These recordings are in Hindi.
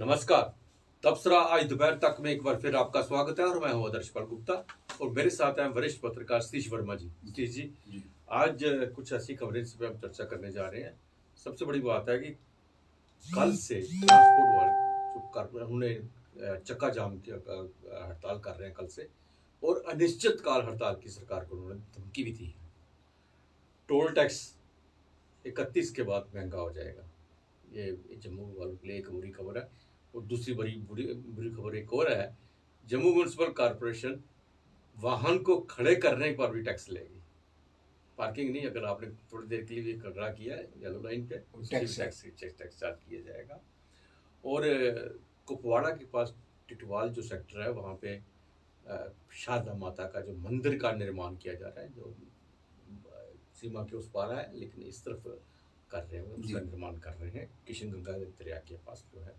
नमस्कार। तबसरा आज दोपहर तक में एक बार फिर आपका स्वागत है और मैं हूं आदर्श पाल गुप्ता और मेरे साथ हैं वरिष्ठ पत्रकार सतीश वर्मा जी। सतीश जी, आज कुछ ऐसी खबरें जिस पर हम चर्चा करने जा रहे हैं। सबसे बड़ी बात है कि कल से ट्रांसपोर्ट वाले जो उन्होंने चक्का जाम की हड़ताल कर रहे हैं कल से, और अनिश्चित काल हड़ताल की सरकार को उन्होंने धमकी भी दी है। टोल टैक्स 31 के बाद महंगा हो जाएगा। ये जम्मू वालों के लिए एक बुरी खबर है। और दूसरी बड़ी बुरी खबर एक और है, जम्मू म्यूनसिपल कॉरपोरेशन वाहन को खड़े करने पर भी टैक्स लेगी। पार्किंग नहीं, अगर आपने थोड़ी देर के लिए खड़ा किया है येलो लाइन पे, टैक्स चार्ज किया जाएगा। और कुपवाड़ा के पास टिटवाल जो सेक्टर है, वहाँ पे शारदा माता का जो मंदिर का निर्माण किया जा रहा है, जो सीमा के उस पार है लेकिन इस तरफ कर रहे हैं, उसका निर्माण कर रहे हैं किशन गंगा दरिया के पास जो है।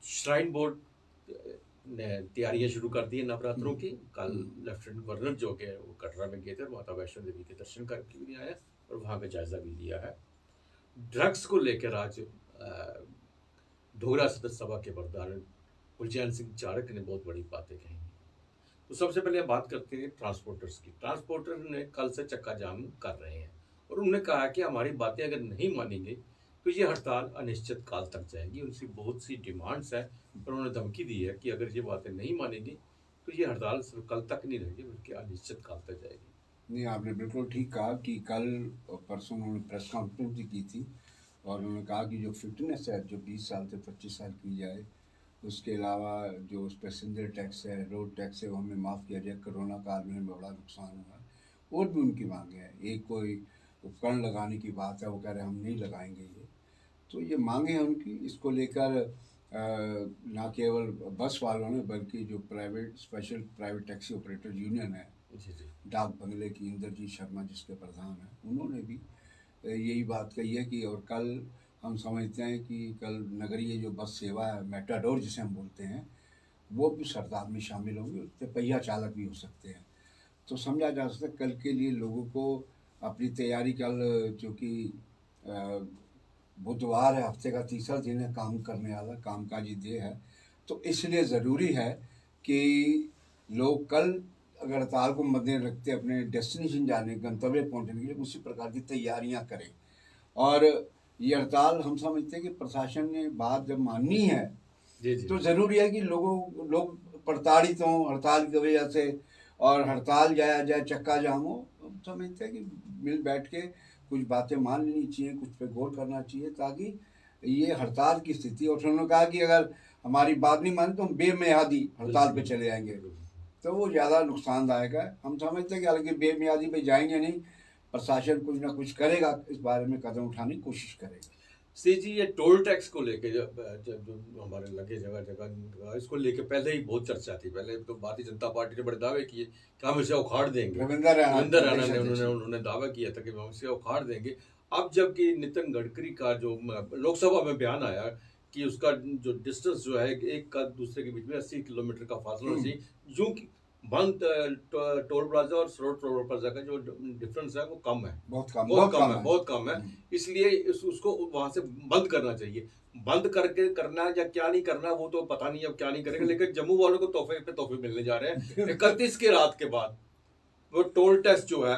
श्राइन बोर्ड ने तैयारियां शुरू कर दी है नवरात्रों की। कल लेफ्टिनेंट गवर्नर जो के वो कटरा में गए थे और माता वैष्णो देवी के दर्शन करके भी आए और वहाँ पे जायजा भी लिया है। ड्रग्स को लेकर आज ढोगरा सदस्य सभा के प्रधान कुलचैन सिंह चाणक्य ने बहुत बड़ी बातें कही। तो सबसे पहले हम बात करते हैं ट्रांसपोर्टर्स की। ट्रांसपोर्टर ने कल से चक्का जाम कर रहे हैं और उन्होंने कहा कि हमारी बातें अगर नहीं मानेंगे तो ये हड़ताल अनिश्चित काल तक जाएगी। उनकी बहुत सी डिमांड्स है और उन्होंने धमकी दी है कि अगर ये बातें नहीं मानेंगे तो ये हड़ताल सिर्फ कल तक नहीं रहेगी बल्कि अनिश्चित काल तक जाएगी। नहीं, आपने बिल्कुल ठीक कहा कि कल परसों उन्होंने प्रेस कॉन्फ्रेंस भी की थी और उन्होंने कहा कि जो फिटनेस है जो 20 साल से 25 साल की जाए, उसके अलावा जो पैसेंजर टैक्स है, रोड टैक्स है, वो हमें माफ़ किया जाए। कोरोना काल में बड़ा नुकसान हुआ है और भी उनकी मांगे हैं। एक कोई उपकरण लगाने की बात है, वो कह रहे हैं हम नहीं लगाएंगे। ये मांगे हैं उनकी। इसको लेकर ना केवल बस वालों ने बल्कि जो special private taxi operator union है, डाक बंगले की इंद्रजीत शर्मा जिसके प्रधान हैं, उन्होंने भी यही बात कही है कि और कल हम समझते हैं कि कल नगरीय जो बस सेवा है, मेटाडोर जिसे हम बोलते हैं, वो भी इस हड़ताल में शामिल होंगे। उससे पहिया चालक भी हो सकते हैं। तो समझा जा सकता है कल के लिए लोगों को अपनी तैयारी, कल चूँकि बुधवार है, हफ्ते का तीसरा दिन है, काम करने वाला कामकाजी दिन है, तो इसलिए ज़रूरी है कि लोग कल अगर हड़ताल को मद्देनजर रखते अपने डेस्टिनेशन जाने, गंतव्य पहुंचने के लिए उसी प्रकार की तैयारियां करें। और ये हड़ताल हम समझते हैं कि प्रशासन ने बात जब माननी है तो ज़रूरी है कि लोग प्रताड़ित हों हड़ताल की वजह से, और हड़ताल जाए चक्का जाम हो। हम समझते हैं कि मिल बैठ के कुछ बातें मान लेनी चाहिए, कुछ पे गौर करना चाहिए ताकि ये हड़ताल की स्थिति। और उन्होंने कहा कि अगर हमारी बात नहीं माने तो हम बेमियादी हड़ताल पे चले जाएंगे, तो वो ज़्यादा नुकसानदायक है। हम समझते हैं कि हालांकि बेमियादी पे जाएंगे नहीं, प्रशासन कुछ ना कुछ करेगा, इस बारे में कदम उठाने की कोशिश करेगा। सी जी, ये टोल टैक्स को लेके जो हमारे लगे जगह जगह, इसको लेके पहले ही बहुत चर्चा थी। पहले तो भारतीय जनता पार्टी ने बड़े दावे किए कि हम इसे उखाड़ देंगे। रविंद्र राणा ने उन्होंने दावा किया था कि हम इसे उखाड़ देंगे। अब जबकि नितिन गडकरी का जो लोकसभा में बयान आया कि उसका जो डिस्टेंस जो है एक का दूसरे के बीच में 80 किलोमीटर का फासला होना चाहिए, जो कि बंद टोल प्लाजा और सरोड टोल प्लाजा का जो डिफरेंस है वो कम है, बहुत कम है। इसलिए उसको वहां से बंद करना चाहिए। बंद करके करना या क्या नहीं करना वो तो पता नहीं, अब क्या नहीं करेंगे। लेकिन जम्मू वालों को तोहफे पे तोहफे मिलने जा रहे हैं। 31 की रात के बाद वो टोल टैक्स जो है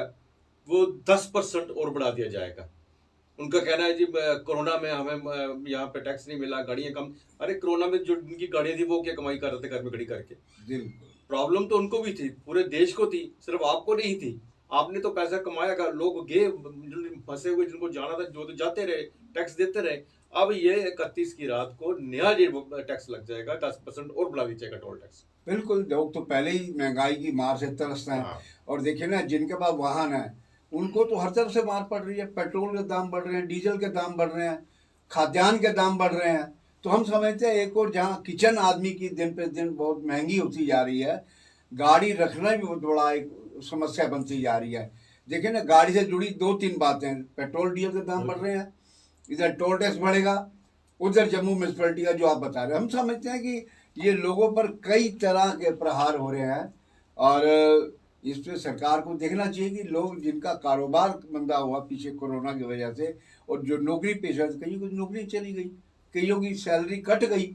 वो 10% और बढ़ा दिया जाएगा। उनका कहना है जी कोरोना में हमें यहाँ पे टैक्स नहीं मिला, गाड़ियां कम। अरे कोरोना में जो उनकी गाड़ियां थी वो क्या कमाई कर रहे थे घर में खड़ी करके? प्रॉब्लम तो उनको भी थी, पूरे देश को थी, सिर्फ आपको नहीं थी। आपने तो पैसा कमाया, लोग गए फंसे हुए, जिनको जाना था जो तो जाते रहे, टैक्स देते रहे। अब ये 31 की रात को नया टैक्स लग जाएगा, 10% और बढ़ा दिया जाएगा टोल टैक्स। बिल्कुल, लोग तो पहले ही महंगाई की मार से तरसते हैं। और देखिए ना, जिनके पास वाहन है उनको तो हर तरफ से मार पड़ रही है। पेट्रोल के दाम बढ़ रहे हैं, डीजल के दाम बढ़ रहे हैं, खाद्यान्न के दाम बढ़ रहे हैं। तो हम समझते हैं एक और जहाँ किचन आदमी की दिन पे दिन बहुत महंगी होती जा रही है, गाड़ी रखना भी बहुत बड़ा एक समस्या बनती जा रही है। देखिए ना, गाड़ी से जुड़ी 2-3 बातें, पेट्रोल डीजल के दाम बढ़ रहे हैं, इधर टोल टैक्स बढ़ेगा, उधर जम्मू म्यूनसिपलिटी का जो आप बता रहे हैं। हम समझते हैं कि ये लोगों पर कई तरह के प्रहार हो रहे हैं और इस पर सरकार को देखना चाहिए कि लोग जिनका कारोबार मंदा हुआ पीछे कोरोना की वजह से, और जो नौकरी पेशा, कहीं कुछ नौकरी चली गई, कईयों की सैलरी कट गई।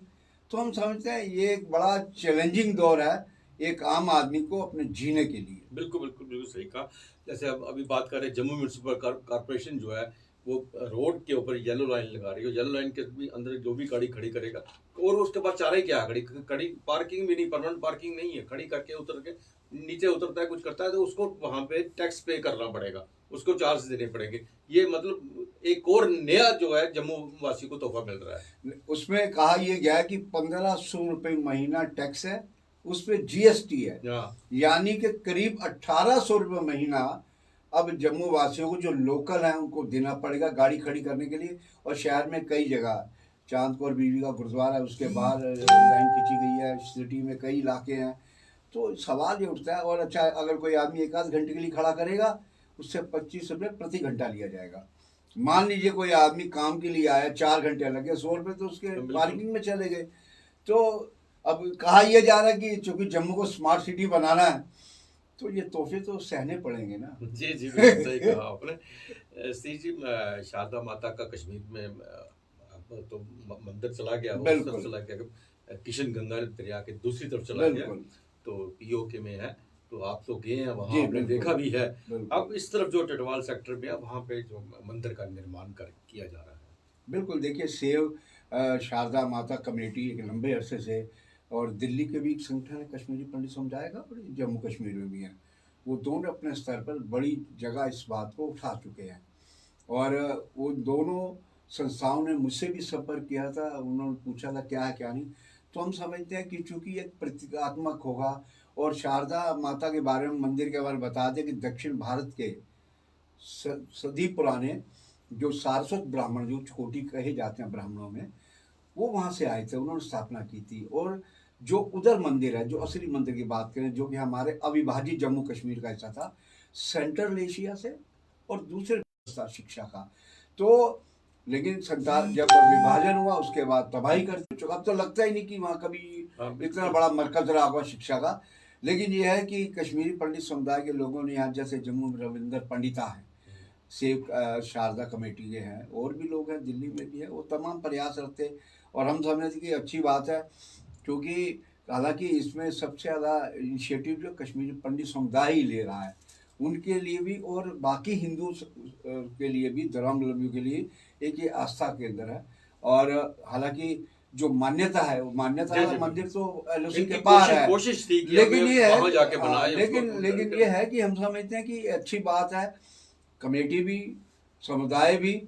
तो हम समझते हैं ये एक बड़ा चैलेंजिंग दौर है एक आम आदमी को अपने जीने के लिए। बिल्कुल बिल्कुल बिल्कुल सही कहा। जैसे अब अभी बात कर रहे हैं, जम्मू म्यूनसिपल कॉर्पोरेशन जो है वो रोड के ऊपर येलो लाइन लगा रही है। येलो लाइन के भी अंदर जो भी गाड़ी खड़ी करेगा, और उसके बाद चारा ही क्या है, खड़ी पार्किंग भी नहीं, परमानेंट पार्किंग नहीं है, खड़ी करके उतर के नीचे उतरता है, कुछ करता है तो उसको वहां पे टैक्स पे करना पड़ेगा, उसको चार्ज देने पड़ेंगे। ये मतलब एक और नया जो है जम्मू वासी को तोहफा मिल रहा है। उसमें कहा यह गया है कि 1500 रुपये महीना टैक्स है, उस पर जीएसटी है, हाँ यानी कि करीब 1800 रुपये महीना अब जम्मू वासियों को जो लोकल हैं उनको देना पड़ेगा गाड़ी खड़ी करने के लिए। और शहर में कई जगह, चांद कौर बीवी का गुरुद्वारा है उसके बाहर लाइन खींची गई है, सिटी में कई इलाके हैं। तो सवाल ये उठता है, और अच्छा अगर कोई आदमी एक आध घंटे के लिए खड़ा करेगा उससे 25 रुपये प्रति घंटा लिया जाएगा। मान लीजिए कोई आदमी काम के लिए आया, 4 घंटे लगे, 100 रुपये तो उसके पार्किंग में चले गए। तो अब कहा यह जा रहा है कि चूंकि जम्मू को स्मार्ट सिटी बनाना है तो ये तोहफे तो सहने पड़ेंगे ना। जी जी बिल्कुल सही कहा आपने। सी जी, शारदा माता का कश्मीर में अब तो मंदिर चला गया, उस तरफ बिल्कुल चला गया, किशन गंगा दरिया के दूसरी तरफ चला गया, बिल्कुल तो पीओके में है। तो आप तो गए हैं वहाँ, जी आपने बिल्कुल देखा भी है। बिल्कुल अब इस तरफ जो टिटवाल सेक्टर में है वहाँ पे जो मंदिर का निर्माण किया जा रहा है। बिल्कुल। देखिए सेव शारदा माता कमेटी एक लंबे अरसे से, और दिल्ली के भी एक संगठन है कश्मीरी पंडित समुदाय का, और जम्मू कश्मीर में भी है, वो दोनों अपने स्तर पर बड़ी जगह इस बात को उठा चुके हैं। और वो दोनों संस्थाओं ने मुझसे भी संपर्क किया था, उन्होंने पूछा था क्या है क्या नहीं। तो हम समझते हैं कि चूंकि एक प्रतीकात्मक होगा, और शारदा माता के बारे में, मंदिर के बारे में बता दें कि दक्षिण भारत के सदी पुराने जो सारस्वत ब्राह्मण, जो छोटी कहे जाते हैं ब्राह्मणों में, वो वहाँ से आए थे, उन्होंने स्थापना की थी। और जो उधर मंदिर है, जो असली मंदिर की बात करें, जो कि हमारे अविभाजित जम्मू कश्मीर का हिस्सा था, सेंट्रल एशिया से, और दूसरे था शिक्षा का। तो लेकिन सरकार जब विभाजन हुआ उसके बाद तबाही कर चुका। अब तो लगता ही नहीं कि वहाँ कभी इतना बड़ा मरकज रहा हुआ शिक्षा का। लेकिन यह है कि कश्मीरी पंडित समुदाय के लोगों ने यहाँ, जैसे जम्मू में रविंदर पंडिता है, सेव शारदा कमेटी के हैं, और भी लोग हैं, दिल्ली में भी है, वो तमाम प्रयास रखते। और हम समझते कि अच्छी बात है, क्योंकि हालांकि इसमें सबसे ज़्यादा इनिशिएटिव जो कश्मीरी पंडित समुदाय ही ले रहा है, उनके लिए भी और बाकी हिंदू के लिए भी, धर्मावलंबियों के लिए एक ये आस्था केंद्र है। और हालांकि जो मान्यता है, वो मान्यता वाला मंदिर तो एलओसी के पार है, कोशिश थी कि लेकिन ये है जाके बनाए, लेकिन ये है कि हम समझते हैं कि अच्छी बात है, कमेटी भी, समुदाय भी,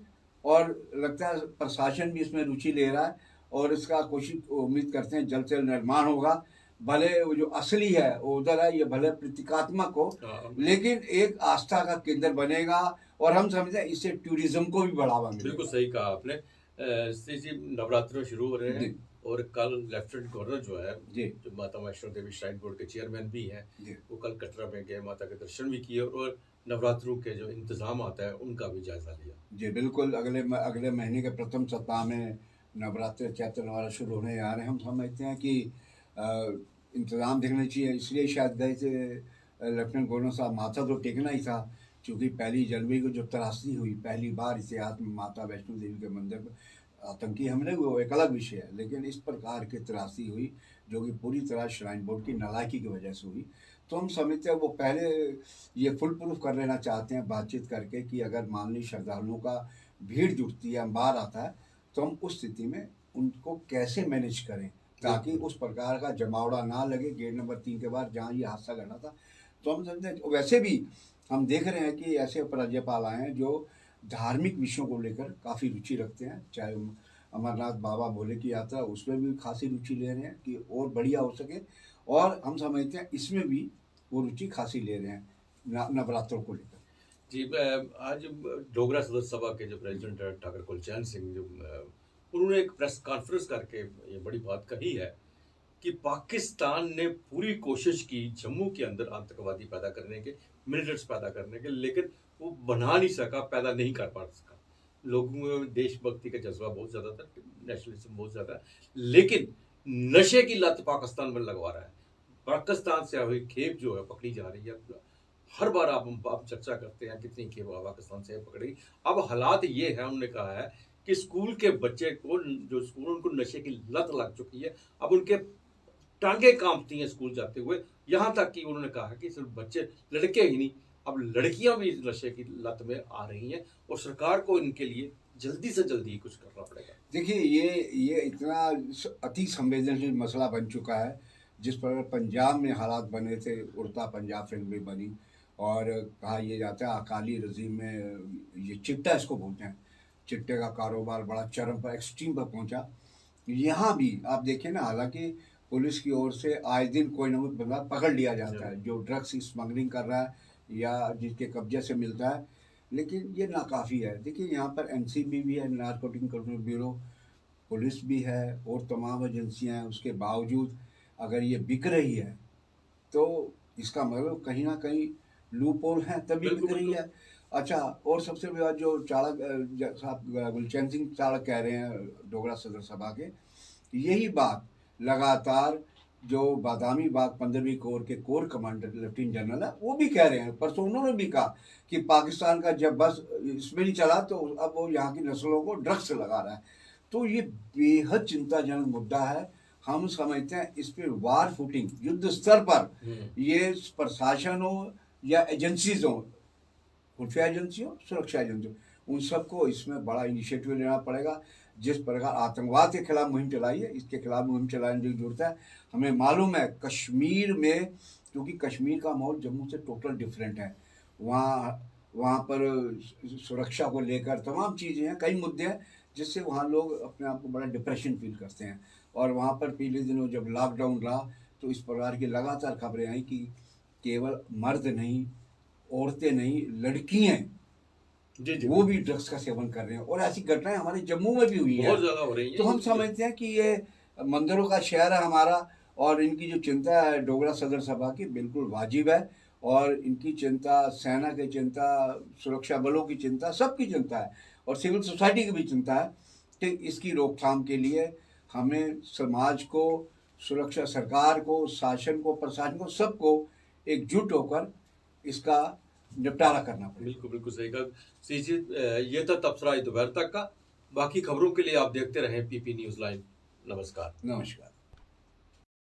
और लगता है प्रशासन भी इसमें रुचि ले रहा है। और इसका कोशिश, उम्मीद करते हैं जल्द से जल्द निर्माण होगा। भले वो जो असली है वो उधर है, ये भले प्रतीकात्मक हो, लेकिन एक आस्था का केंद्र बनेगा। और हम समझते हैं इससे टूरिज्म को भी बढ़ावा मिलेगा। बिल्कुल सही कहा आपने। जी, नवरात्र शुरू हो रहे हैं, और कल लेफ्टिनेंट गवर्नर जो है, जो माता वैष्णो देवी श्राइन बोर्ड के चेयरमैन भी हैं, वो कल कटरा में गए, माता के दर्शन भी किए, और नवरात्रों के जो इंतजाम आता है उनका भी जायजा लिया। जी बिल्कुल। अगले महीने के प्रथम सप्ताह में नवरात्र, चैत्र नवरात्र शुरू होने आ रहे हैं। हम समझते हैं कि इंतज़ाम देखना चाहिए, इसलिए शायद गए थे लेफ्टिनेंट गवर्नर साहब। माथा तो टेकना ही था, क्योंकि 1 जनवरी को जो त्रासदी हुई, पहली बार इतिहास में माता वैष्णो देवी के मंदिर पर आतंकी हमले हुए, वो एक अलग विषय है, लेकिन इस प्रकार की त्रासदी हुई जो कि पूरी तरह श्राइन बोर्ड की नालायकी की वजह से हुई। तो हम समझते हैं वो पहले ये फुल प्रूफ कर लेना चाहते हैं बातचीत करके, कि अगर मान ली श्रद्धालुओं का भीड़ जुटती है, अंबार आता है, तो हम उस स्थिति में उनको कैसे मैनेज करें ताकि उस प्रकार का जमावड़ा ना लगे गेट नंबर 3 के बाद जहाँ ये हादसा घटा था। तो हम समझते हैं, वैसे भी हम देख रहे हैं कि ऐसे उपराज्यपाल आए हैं जो धार्मिक विषयों को लेकर काफ़ी रुचि रखते हैं। चाहे अमरनाथ बाबा भोले की यात्रा, उसमें भी खासी रुचि ले रहे हैं कि और बढ़िया हो सके, और हम समझते हैं इसमें भी वो रुचि खासी ले रहे हैं नवरात्रों को लेकर। जी, आज डोगरा सदस्य सभा के जो प्रेसिडेंट है ठाकुर कुलचैन सिंह, जो उन्होंने एक प्रेस कॉन्फ्रेंस करके ये बड़ी बात कही है कि पाकिस्तान ने पूरी कोशिश की जम्मू के अंदर आतंकवादी पैदा करने के, मिलिटेंट्स पैदा करने के, लेकिन वो बना नहीं सका, पैदा नहीं कर पा सका। लोगों में देशभक्ति का जज्बा बहुत ज़्यादा था, नेशनलिज्म बहुत ज़्यादा, लेकिन नशे की लत पाकिस्तान में लगवा रहा है। पाकिस्तान से हुई खेप जो है पकड़ी जा रही है। हर बार आप चर्चा करते हैं कितनी खेप पाकिस्तान से पकड़ी। अब हालात ये है, उन्होंने कहा है कि स्कूल के बच्चे को, जो स्कूल उनको नशे की लत लग चुकी है, अब उनके टांगे कांपती हैं स्कूल जाते हुए। यहाँ तक कि उन्होंने कहा कि सिर्फ बच्चे, लड़के ही नहीं, अब लड़कियां भी इस नशे की लत में आ रही हैं और सरकार को इनके लिए जल्दी से जल्दी कुछ करना पड़ेगा। देखिए, ये इतना अति संवेदनशील मसला बन चुका है, जिस पर पंजाब में हालात बने थे, उड़ता पंजाब फिल्म भी बनी और कहा यह जाता है अकाली रजीम में ये चिट्टा इसको बोलते हैं, चिट्टे का कारोबार बड़ा चरम पर, एक्सट्रीम पर पहुंचा। यहाँ भी आप देखें ना, हालांकि पुलिस की ओर से आए दिन कोई ना कोई बंदा पकड़ लिया जाता है जो ड्रग्स स्मगलिंग कर रहा है या जिसके कब्जे से मिलता है, लेकिन ये नाकाफ़ी है। देखिए, यहाँ पर एनसीबी भी है, नारकोटिक कंट्रोल ब्यूरो, पुलिस भी है और तमाम एजेंसियाँ हैं। उसके बावजूद अगर ये बिक रही है तो इसका मतलब कहीं ना कहीं लूप होल है, तभी बिक रही है। अच्छा, और सबसे बड़ी बात जो चाणक साहब गुलचैन सिंह चाणक कह रहे हैं डोगरा सदर सभा के, यही बात लगातार जो बादामी बाग 15वीं कोर के कोर कमांडर लेफ्टिनेंट जनरल है वो भी कह रहे हैं। परसों उन्होंने भी कहा कि पाकिस्तान का जब बस इसमें नहीं चला तो अब वो यहाँ की नस्लों को ड्रग्स लगा रहा है। तो ये बेहद चिंताजनक मुद्दा है। हम समझते हैं इस पर वार फुटिंग युद्ध स्तर पर ये प्रशासन हो या एजेंसीज हो, खुफिया एजेंसी हो, सुरक्षा एजेंसी हो, उन सबको इसमें बड़ा इनिशिएटिव लेना पड़ेगा। जिस प्रकार आतंकवाद के खिलाफ मुहिम चलाई है, इसके खिलाफ मुहिम चलाने की जरूरत है। हमें मालूम है कश्मीर में, क्योंकि कश्मीर का माहौल जम्मू से टोटल डिफरेंट है, वहाँ पर सुरक्षा को लेकर तमाम चीज़ें हैं, कई मुद्दे हैं जिससे वहाँ लोग अपने आप को बड़ा डिप्रेशन फील करते हैं। और वहाँ पर पिछले दिनों जब लॉकडाउन रहा तो इस प्रकार की लगातार खबरें आई कि केवल मर्द नहीं, औरतें नहीं, लड़कियाँ जी वो भी ड्रग्स का सेवन कर रहे हैं और ऐसी घटनाएं हमारे जम्मू में भी हुई हैं, बहुत ज्यादा हो रही हैं। तो हम समझते हैं कि ये मंदिरों का शहर है हमारा और इनकी जो चिंता है डोगरा सदर सभा की बिल्कुल वाजिब है। और इनकी चिंता, सेना की चिंता, सुरक्षा बलों की चिंता, सबकी चिंता है और सिविल सोसाइटी की भी चिंता है कि इसकी रोकथाम के लिए हमें समाज को, सुरक्षा, सरकार को, शासन को, प्रशासन को, सबको एकजुट होकर इसका निपटारा करना पड़ेगा। बिल्कुल बिल्कुल सही कहा सीजी। ये था तबसरा दोपहर तक का। बाकी खबरों के लिए आप देखते रहें पीपी न्यूज़ लाइव। नमस्कार। नमस्कार।